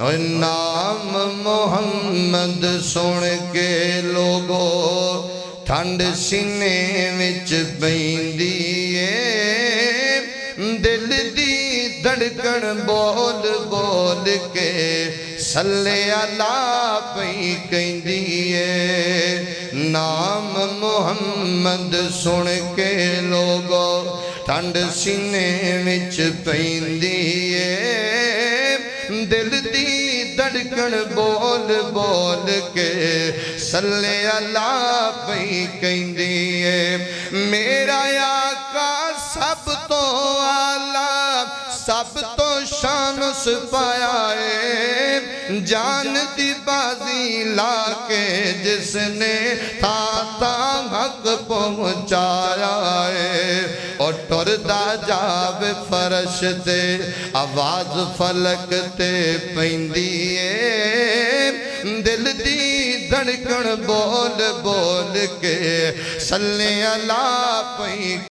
नाम मुहम्मद सुन के लोगो ठंड सीने विच पैंदी है। दिल दी धड़कन बोल बोल के सल्ले अला पई कहंदी है। नाम मुहम्मद सुन के लोगो ठंड सीने विच पैंदी है। दिल दी धड़कन बोल बोल के सल्ले अला पई कहंदी है। मेरा आका सब तो आला सब तो शान पाया है। जान दी बाजी लाके जिसने था हक पहुँचाया है। और टुरदा जावे फरश ते आवाज फलक ते पैंदी है। दिल दी धड़कन बोल बोल के सल्ले अला पई